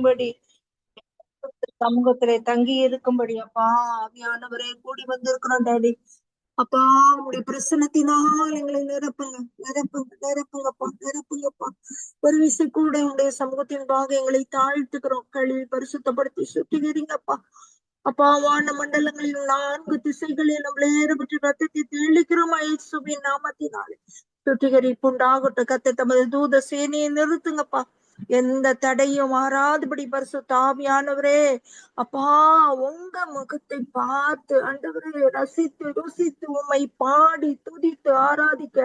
படி சமூகத்திலே தங்கி இருக்கும்படி அப்பா ஆவியானவரே கூடி வந்திருக்கிறோம் டாடி. அப்பா உங்களுடைய பிரசனத்தினால் எங்களை நிரப்புங்க, நிரப்புங்க, நிரப்புங்கப்பா, நிரப்புங்கப்பா. ஒரு விஷயம் கூட உங்களுடைய சமூகத்தின்பாக எங்களை தாழ்த்துக்கிறோம். கழுவி பரிசுத்தப்படுத்தி சுத்திகிறீங்கப்பா. அப்பா வான மண்டலங்களில் 4 திசைகளில் நம்மளை ஏறப்பட்டு ரத்தத்தை தெளிக்கிறோம் இயேசுவின் நாமத்தினாலே. சுத்திகரிப்பு உண்டாகட்டும். கர்த்தர் தமது தூத சேனையை நிறுத்துங்கப்பா. எந்த தடையும் மாறாதபடி பரிசுத்த ஆவியானவரே அப்பா உங்க முகத்தை பார்த்து ஆண்டவரே ரசித்து ருசித்து உம்மை பாடி துதித்து ஆராதிக்க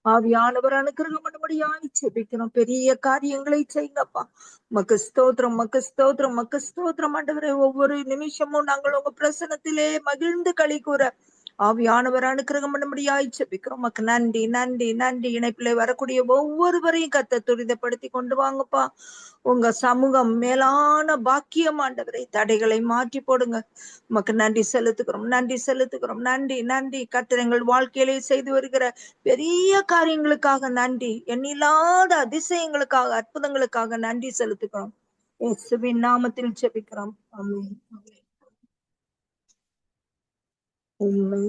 ஆவியானவர் அனுக்கிரகம் பண்ணும்படியாய் ஜெபிக்கிறோம். பெரிய காரியங்களை செய்யுங்கப்பா. மக்கு ஸ்தோத்திரம், மக்கு ஸ்தோத்திரம், மக்கு ஸ்தோத்திரம் ஆண்டவரே. ஒவ்வொரு நிமிஷமும் நாங்கள் உங்க பிரசனத்திலே மகிழ்ந்து களி கூற ஆவியானவர் அனுக்கிரகம் பண்ணும்படியாய் ஜெபிக்கிறோம். உமக்கு நன்றி, நன்றி, நன்றி. இணைப்பிலே வரக்கூடிய ஒவ்வொருவரையும் கர்த்தர் துரிதப்படுத்தி கொண்டு வாங்கப்பா. உங்க சமூகம் மேலான பாக்கியம் ஆண்டவரை. தடைகளை மாற்றி போடுங்க. உமக்கு நன்றி செலுத்துகிறோம், நன்றி செலுத்துகிறோம். நன்றி, நன்றி. கர்த்தர் எங்கள் வாழ்க்கையிலே செய்து வருகிற பெரிய காரியங்களுக்காக நன்றி. எண்ணில்லாத அதிசயங்களுக்காக அற்புதங்களுக்காக நன்றி செலுத்துகிறோம். இயேசுவின் நாமத்தில் ஜெபிக்கிறோம். ஆமென். உம்மை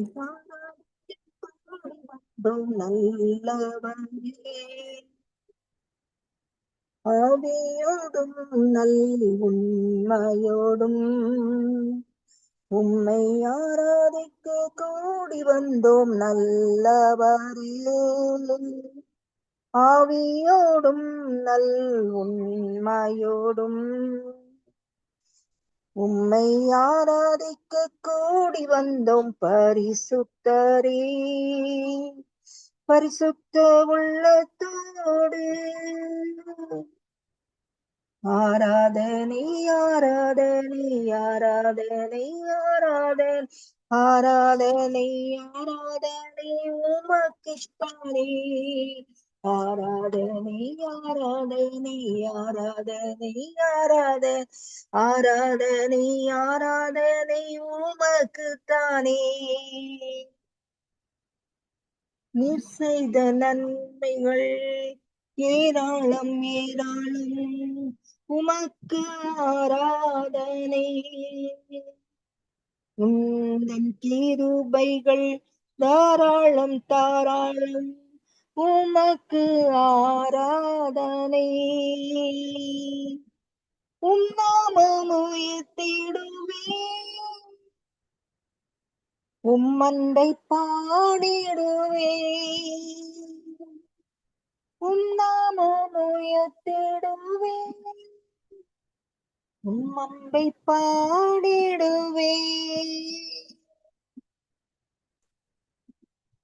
நல்லவரே, ஆவியோடும் நல் உண்மையோடும் உம்மை ஆராதிக்க கூடி வந்தோம் நல்லவரே. ஆவியோடும் நல் உண்மையோடும் உம்மை ஆராதிக்க கூடி வந்தோம் பரிசுத்தரே. பரிசுத்த உள்ளத்தோடு ஆராதனை, ஆராதனை, ஆராதனை, ஆராதனை, ஆராதனை, ஆராதனை உமக்கிஷ்டமே. ஆராதனை, ஆராதனை, ஆராதனை, ஆராதனை, ஆராதனை, ஆராதனை உமக்குத்தானே. நீர் செய்த நன்மைகள் ஏராளம், ஏராளம். உமக்கு ஆராதனை. உந்தன் கிருபைகள் தாராளம், தாராளம். உமக்கு ஆராதனை. நாமம் உயர்த்திடுவேன், உம்மண்டை பாடிடுவேன். நாமம் உயர்த்திடுவேன், உம்மண்டை பாடிடுவேன்.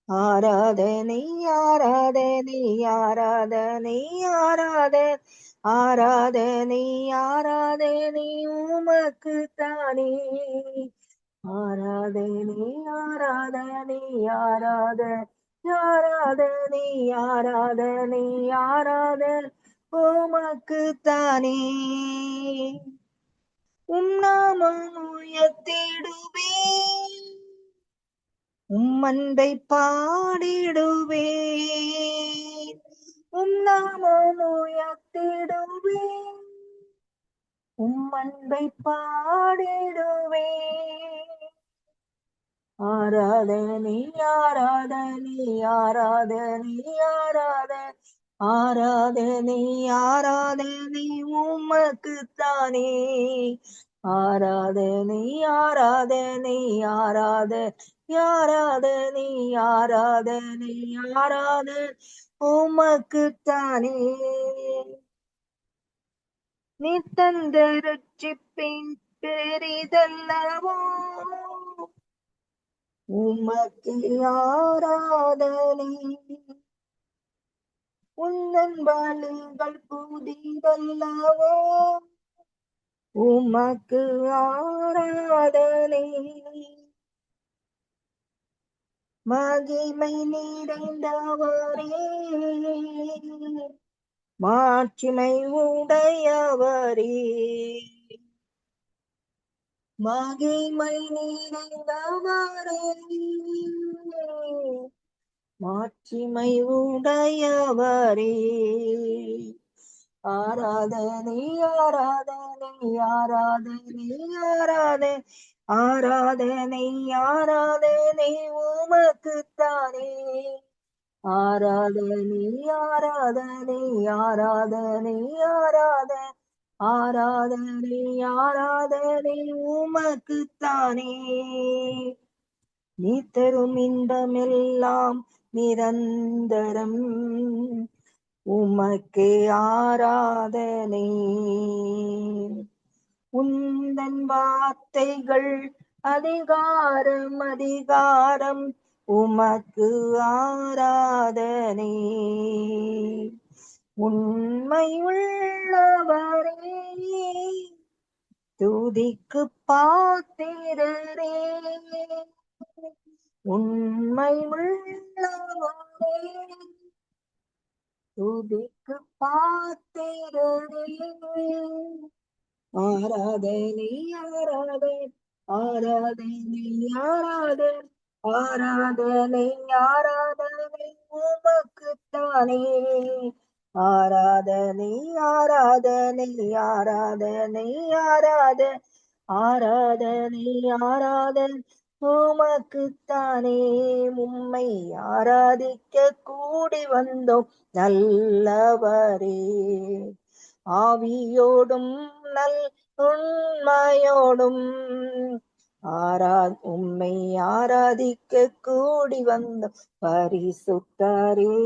ஆராதனை, ஆராதனை, ஆராதனை, ஆராதனை, ஆராதனை, ஆராதனை உமக்குத்தானே. ஆராதனை, ஆராதனை, ஆராதனை, ஆராதனை, ஆராதனை, ஆராதனை உமக்குத்தானே. நாமம் உயர்த்திடுவேன், உம்மண்டை பாடிடுவேன். நாமம் உயர்த்திடுவேன், உம்மண்டை பாடிடுவேன். ஆராதனை, ஆராதனை, ஆராதனை, ஆராதனை, ஆராதனை, ஆராதனை உமக்குத்தானே. ஆராதனை, ஆராதனை, ஆராதனை, ஆராதனை, ஆராதனை, ஆராதனை உமக்குத்தானே. நீ தந்த ரட்சிப்பின் பெரிதல்லவோ, உமக்கு ஆராதனை. உந்தன் பலிகள் புதிதல்லவோ, உமக்கு ஆராதனை. மகிமை நிறைந்தவரே, மாட்சிமை உடையவரே. மகிமை நிறைந்தவரே, மாட்சிமை உடையவரே. ஆராதனை ஆராதனை ஆராதனை ஆராதனை ஆராதனை ஆராதனை உமக்குத்தானே. ஆராதனை ஆராதனை ஆராதனை ஆராதனை ஆராதனை ஆராதனை உமக்குத்தானே. நீ தரும் இன்பமெல்லாம் நிரந்தரம், உமக்கே ஆராதனை. உந்தன் வார்த்தைகள் அதிகாரம் அதிகாரம், உமக்கு ஆராதனை. உண்மை உள்ளவரே, துதிக்கு பாத்திரரே. உண்மை உள்ளவரே, துதிக்கு பாத்திரரே. ஆராதனை ஆராதனை ஆராதனை ஆராதனை ஆராதனை ஆராதனை உமக்குத்தானே. ஆராதனை ஆராதனை ஆராதனை ஆராதனை ஆராதனை ஆராதனை உமக்குத்தானே. உம்மை ஆராதிக்க கூடி வந்தோம் நல்லவரே. ஆவியோடும் நல் உண்மையோடும் உம்மை ஆராதிக்க கூடி வந்த பரிசுத்தரே.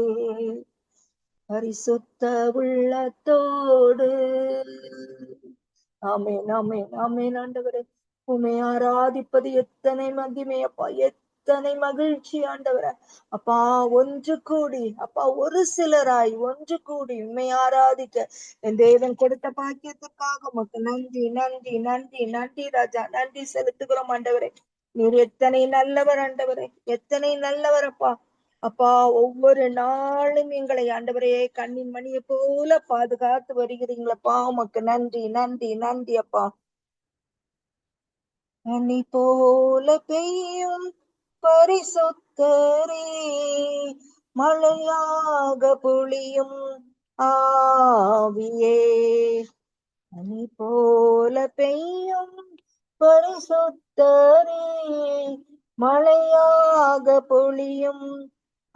பரிசுத்த உள்ளத்தோடு. ஆமென் ஆமென் ஆமென். ஆண்டவரே, உம்மை ஆராதிப்பது எத்தனை மகிமையப்பா, எத்தனை மகிழ்ச்சி ஆண்டவரே. அப்பா, ஒன்று கூடி அப்பா, ஒரு சிலராய் ஒன்று கூடி உண்மை ஆராதிக்க என் தேவன் கொடுத்த பாக்கியத்துக்காக உமக்கு நன்றி நன்றி நன்றி நன்றி ராஜா. நன்றி செலுத்துகிறோம் ஆண்டவரே. நீர் எத்தனை நல்லவர் ஆண்டவரே, எத்தனை நல்லவர் அப்பா. அப்பா, ஒவ்வொரு நாளும் எங்களை ஆண்டவரே கண்ணின் மணியை போல பாதுகாத்து வருகிறீங்களப்பா. உமக்கு நன்றி நன்றி நன்றி அப்பா. மணி போல பெய்யும் பரிசுத்தரே, மழையாக பொழியும் ஆவியே. மணி போல பெய்யும் பரிசுத்தரே, மழையாக பொழியும்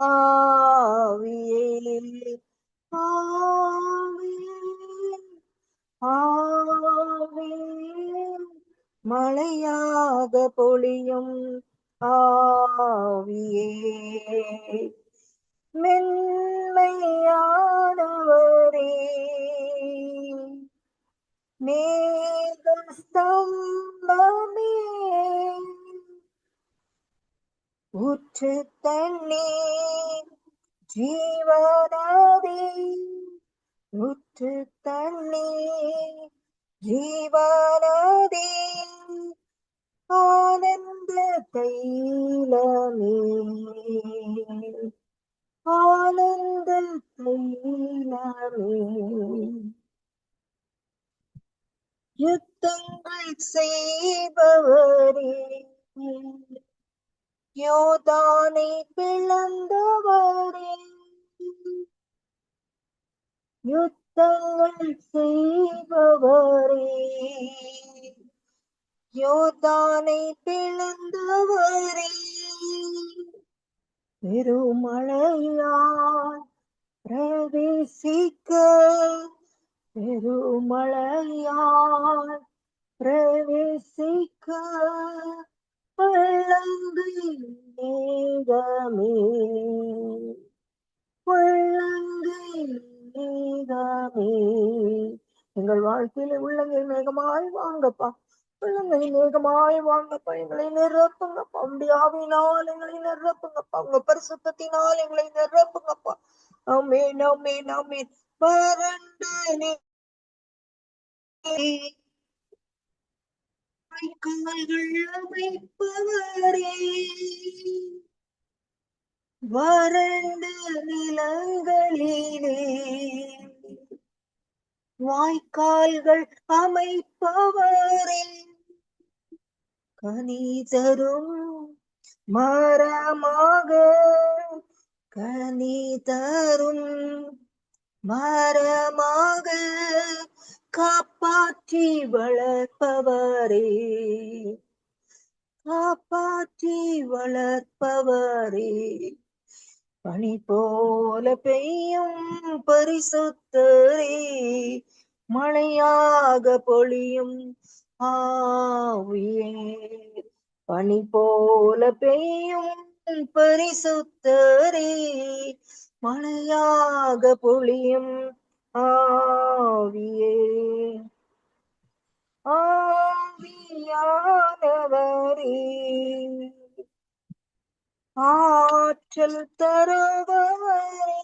ஆவியே. ஆவியே ஆவியே, மழையாக பொழியும் ஆவியே. மென்மையானவரே, மேகஸ்தம்பமே, ஊற்று தண்ணீர் ஜீவனதே. ஊற்று தண்ணீர் ஜீவனதே, ஆனந்த தைலமே, ஆனந்த தைலமே. யுத்தங்கள் செய்பவரே, யோதானை பிளந்தவரே. யுத்தங்கள் செய்பவரே, யோதானை பிளந்தவரே. பெருமழையால் பிரவேசிக்க, பெருமழையால் பிரவேசிக்க, பள்ளங்கள் மேகமே, பள்ளங்கள் மேகமே. எங்கள் வாழ்க்கையில உள்ளங்கள் மேகமாய் வாங்கப்பா, உள்ளங்களை மேகமாய் வாங்கப்பா. எங்களை நிரப்புங்கப்பா, உடைய ஆவியினால் எங்களை நிரப்புங்கப்பா, உங்க பரிசுத்தத்தினால் எங்களை நிரப்புங்கப்பா. ஆமென் ஆமென் ஆமென். வறண்ட வாய்க்கால்கள் அமைப்பவரே, வறண்ட நிலங்களிலே வாய்க்கால்கள் அமைப்பவரே. கனி தரும் மரமாக, கனி தரும் மரமாக காப்பாற்றி வளர்ப்பவரே, காப்பாற்றி வளர்ப்பவரே, பனி போல பெய்யும் பரிசுத்தரே, மழையாக பொழியும் ஆவியே, பனி போல பெய்யும் பரிசுத்தரே, மழையாக பொழியும் ஆவியே, ஆவியானவரே, ஆற்றல் தருபவரே,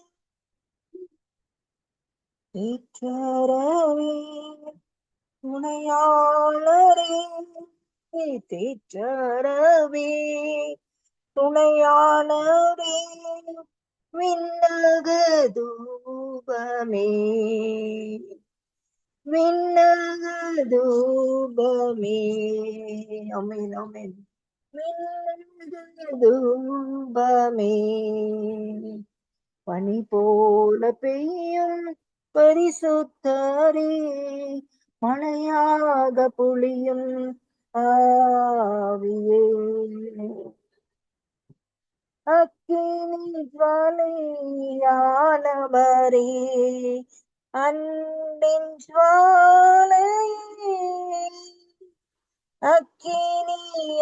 தேற்றரவே, துணையாளரே, தேற்றரவே, துணையாளரே, விண்ணக தூபமே, விண்ணக தூபமே, ஆமென் ஆமென், விண்ணக தூபமே, பனி போல பெய்யும் பரிசுத்தரே, மழையாக பொழியும் ஆவியே, அக்கினி ஜுவாலையானவரே, அன்பின் ஜுவாலையே, அக்கினியானவரே,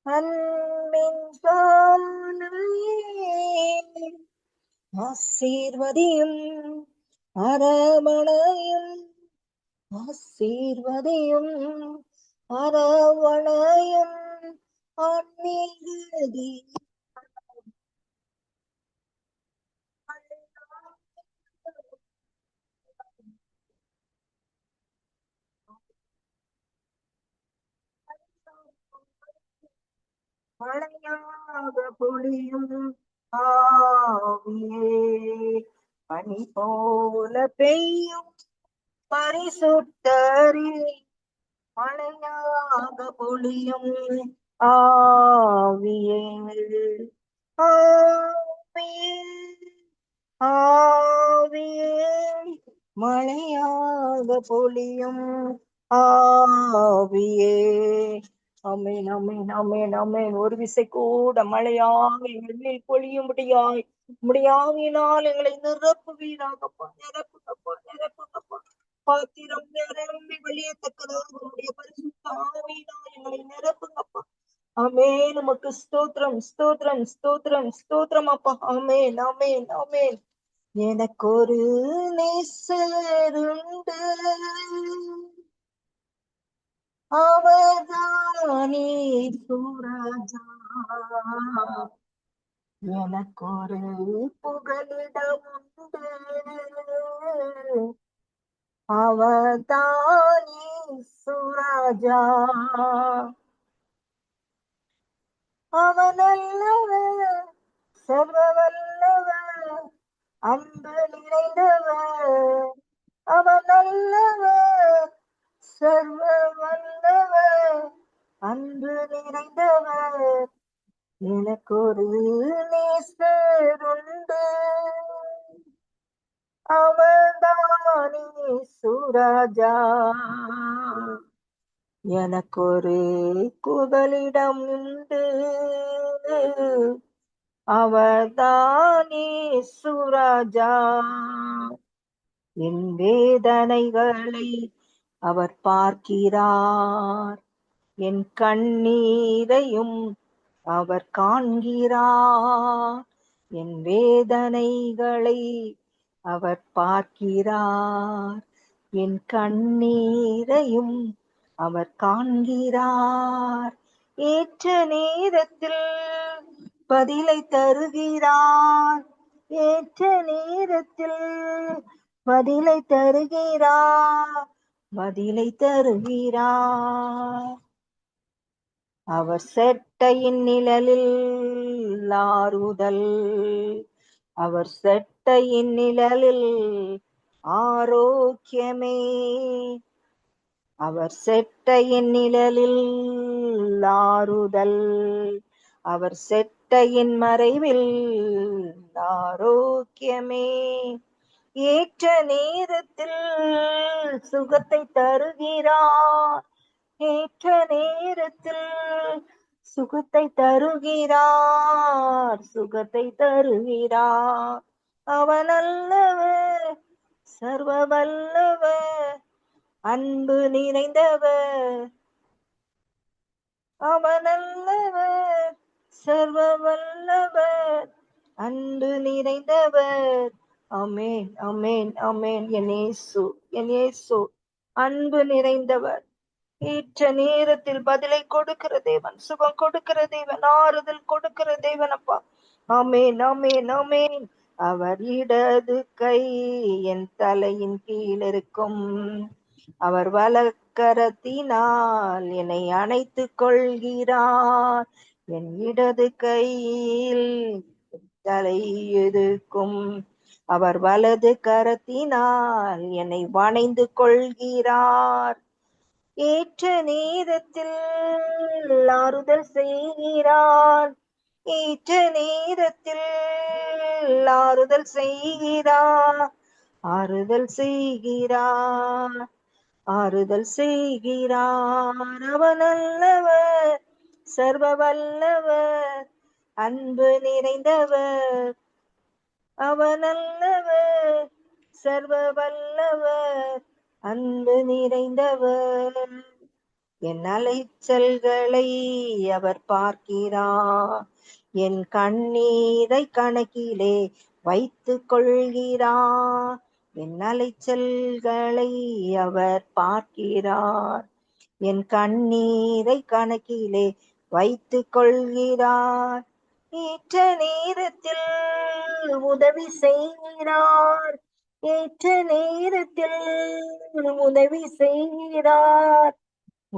அன்பின் ஜுவாலையே, ஆசீர்வதியும் அரவணையும், ஆசீர்வதியும் அரவணையும், ஆன்மீகதி மழையாக பொழியும் ஆவியே, பனி போல பெய்யும் பரிசுத்தரே, மழையாக பொழியும் ஆவியே, ஆவியே, ஆவியே, மழையாக பொழியும் ஆவியே, ஆமென் ஆமென் ஆமென் ஆமென். ஒரு விசை கூட மழையாக எங்களில் பொழியும்படியாய் உம்முடைய ஆவியினால் எங்களை நிரப்புவீராகப்பா, நிரப்புங்கப்பா, நிரப்புங்கப்பா. பாத்திரம் நிரம்பி வெளியேற்றக்கதாக உம்முடைய பரிசுத்த ஆவியினால் எங்களை நிரப்புங்கப்பா. ஆமென். உமக்கு ஸ்தோத்திரம் ஸ்தோத்திரம் ஸ்தோத்திரம் ஸ்தோத்திரம் அப்பா. ஆமென் ஆமென் ஆமென். எனக்கு ஒரு நேசருண்டு, அவர்தானே சுராஜா, எனக்கு ஒரு புகலிடம் உண்டு, அவர்தானே சுராஜா, அவனல்லவர் சர்வ வல்லவர், அன்பு நிறைந்தவர், அவனல்லவர் சர்வ வல்லவர், அன்பு நிறைந்தவர், எனக்கு ஒரு நேசருண்டு, அவர்தானே சுராஜா, எனக்கு ஒரு குதலிடம் உண்டு, அவர்தானே சுராஜா, என் வேதனைகளை அவர் பார்க்கிறார், என் கண்ணீரையும் அவர் காண்கிறார், என் வேதனைகளை அவர் பார்க்கிறார், என் கண்ணீரையும் அவர் காண்கிறார், ஏற்ற நேரத்தில் பதிலை தருகிறார், ஏற்ற நேரத்தில் பதிலை தருகிறார், பதிலை தருகிறார். அவர் செட்டையின் நிழலில் ஆறுதல், அவர் செட்டையின் நிழலில் ஆரோக்கியமே, அவர் செட்டையின் நிழலில் ஆறுதல், அவர் செட்டையின் மறைவில் ஆரோக்கியமே. ஏற்ற நேரத்தில் சுகத்தை தருகிறார். ஏற்ற நேரத்தில் சுகத்தை தருகிறார். சுகத்தை தருகிறார். அவன் அல்லவர், சர்வ வல்லவர், அன்பு நிறைந்தவர். அவன் அல்லவர், சர்வ வல்லவர், அன்பு நிறைந்தவர். ஆமென், ஆமென், ஆமென். என் இயேசு, என் இயேசு அன்பு நிறைந்தவர். ஏற்ற நேரத்தில் பதிலை கொடுக்கிற தேவன், சுகம் கொடுக்கிற தேவன், ஆறுதல் கொடுக்கிற தேவன் அப்பா. ஆமென், ஆமென், ஆமென். அவர் இடது கை என் தலையின் கீழ் இருக்கும். அவர் வலக்கரத்தினால் என்னை அணைத்துக் கொள்கிறார். என் இடது கையில் தலை இருக்கும். அவர் வலது கரத்தினால் என்னை வணைந்து கொள்கிறார். ஏற்ற நேரத்தில் ஆறுதல் செய்கிறார். ஏற்ற நேரத்தில் ஆறுதல் செய்கிறார். ஆறுதல் செய்கிறார். ஆறுதல் செய்கிறார். அவன் அல்லவர், சர்வ வல்லவர், அன்பு நிறைந்தவர். அவன் அல்லவர், சர்வ வல்லவர், அன்பு நிறைந்தவர். என் அலைச்சல்களை அவர் பார்க்கிறார். என் கண்ணீரை கணக்கிலே வைத்துக் கொள்கிறார். என் அலைச்சல்களை அவர் பார்க்கிறார். என் கண்ணீரை கணக்கிலே வைத்துக் கொள்கிறார். ஏற்ற நேரத்தில் உதவி செய்கிறார். ஏற்ற நேரத்தில் உதவி செய்கிறார்.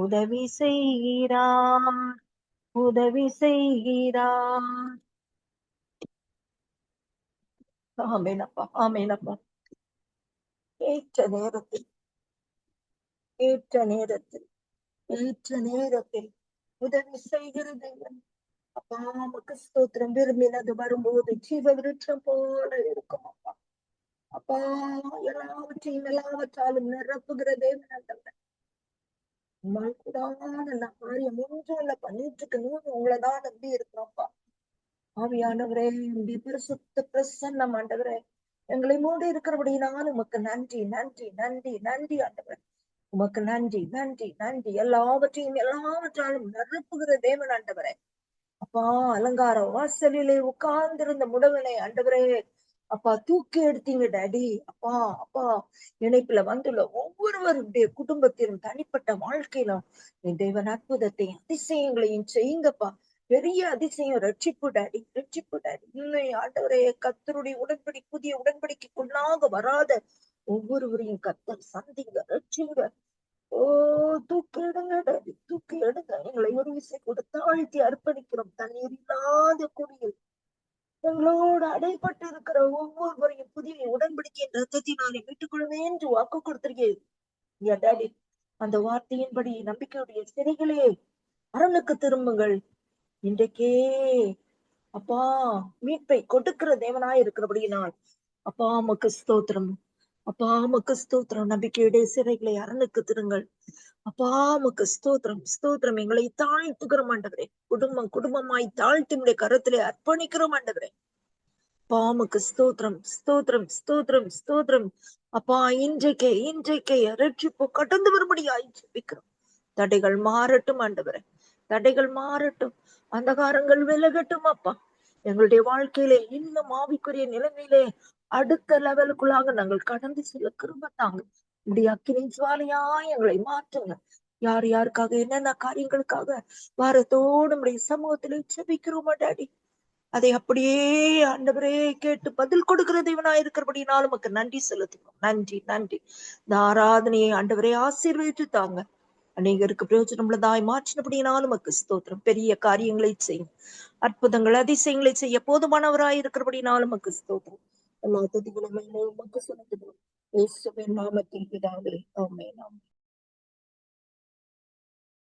உதவி செய்கிறார். உதவி செய்கிறார். ஆமேனப்பா, ஆமேனப்பா. ஏற்ற நேரத்தில், ஏற்ற நேரத்தில், ஏற்ற நேரத்தில் உதவி செய்கிறது. அப்பா உமக்கு ஸ்தோத்திரம். விரும்பினது வரும்போது ஜீவ விருட்சம் போல இருக்கும் அப்பா. அப்பா எல்லாவற்றையும் எல்லாவற்றாலும் நிரப்புகிற தேவன். உங்களால் கூடாத காரியம் ஒன்றும் இல்ல, பண்ணிட்டு இருக்கணும். உங்களைதான் நம்பி இருக்கிறோம்ப்பா. ஆவியானவரே, உங்களுடைய பரிசுத்த பிரசன்னம் ஆண்டவரே எங்களை மூடி இருக்கிறபடினாலும் உமக்கு நன்றி, நன்றி, நன்றி, நன்றி ஆண்டவரே. உமக்கு நன்றி, நன்றி, நன்றி. எல்லாவற்றையும் எல்லாவற்றாலும் நிரப்புகிற தேவன் ஆண்டவரே. அப்பா அலங்கார வாசலிலே உட்கார்ந்திருந்த முடவனை ஆண்டவரே அப்பா தூக்கி எடுத்தீங்க டாடி. அப்பா அப்பா இணைப்புல வந்துள்ள ஒவ்வொருவருடைய குடும்பத்திலும் தனிப்பட்ட வாழ்க்கையிலும் என் தேவன் அற்புதத்தை அதிசயங்களையும் செய்யுங்கப்பா. பெரிய அதிசயம் ரட்சிப்பு டாடி, ரட்சிப்பு டாடி. இன்னும் ஆண்டவரே கர்த்தருடைய உடன்படி புதிய உடன்படிக்கைக்குள்ளாக வராத ஒவ்வொருவரையும் கர்த்தர் சந்திங்க, ரட்சிங்க. ஓ தூக்கி எடுங்க டாடி, தூக்கி எடுங்க. எங்களை ஒரு விசை கூட தாழ்த்தி அர்ப்பணிக்கிறோம். தண்ணீர் இல்லாத குடியில் எங்களோடு அடைப்பட்டு இருக்கிற ஒவ்வொருவரையும் புதிய உடன்படிக்கையின் ரத்தத்தினாலே மீட்டுக் கொள்வேன் என்று வாக்கு கொடுத்திருக்கேன் டாடி. அந்த வார்த்தையின்படி நம்பிக்கையுடைய சிறைகளே அரணுக்கு திரும்புங்கள். இன்றைக்கே அப்பா மீட்பை கொடுக்கிற தேவனாய் இருக்கிறபடியினால் அப்பா உமக்கு ஸ்தோத்திரம். அப்பா உமக்கு ஸ்தோத்திரம். நம்பிக்கையுடைய சிறைகளை அரணுக்கு திருங்கள். அப்பா உமக்கு ஸ்தோத்திரம், ஸ்தோத்திரம். எங்களை தாழ்த்துக்கிறோம் ஆண்டவரே. குடும்பம் குடும்பமாய் தாழ்த்தி உடைய கரத்திலே அர்ப்பணிக்கிறோம் ஆண்டவரே. அப்பா உமக்கு ஸ்தோத்திரம், ஸ்தோத்திரம், ஸ்தோத்திரம், ஸ்தோத்திரம். அப்பா இன்றைக்கே ரட்சிப்பு கடந்து வரும்படியாய் ஜெபிக்கிறோம். தடைகள் மாறட்டும் ஆண்டவரே, தடைகள் மாறட்டும். அந்தகாரங்கள் விலகட்டும் அப்பா. எங்களுடைய வாழ்க்கையிலே இன்னும் ஆவிக்குரிய நிலைமையிலே அடுத்த லெவலுக்குள்ளாக நாங்கள் கடந்து செல்ல கிருபை தாங்க. இப்படி அக்கினி ஜுவாலையாய் எங்களை மாற்றுங்க. யார் யாருக்காக என்னென்ன காரியங்களுக்காக வாரத்தோடு நம்முடைய சமூகத்திலே ஜெபிக்கிறோமா டாடி, அதை அப்படியே ஆண்டவரே கேட்டு பதில் கொடுக்கிற தேவனா இருக்கிறபடினாலும் நமக்கு நன்றி செலுத்துவோம். நன்றி, நன்றி. இந்த ஆராதனையை ஆண்டவரே ஆசீர்வதித்து தாங்க. அநேகருக்கு பிரயோஜனம் உள்ளதாய் மாற்றினபடினாலும் நமக்கு ஸ்தோத்திரம். பெரிய காரியங்களை செய்யும், அற்புதங்கள் அதிசயங்களை செய்ய போதுமானவராய் இருக்கிறபடினாலும் நமக்கு ஸ்தோத்திரம். எல்லா துதிகளும் உமக்கு செலுத்துகிறோம். இயேசுவின் நாமத்தில் பிதாவே, ஆமென்.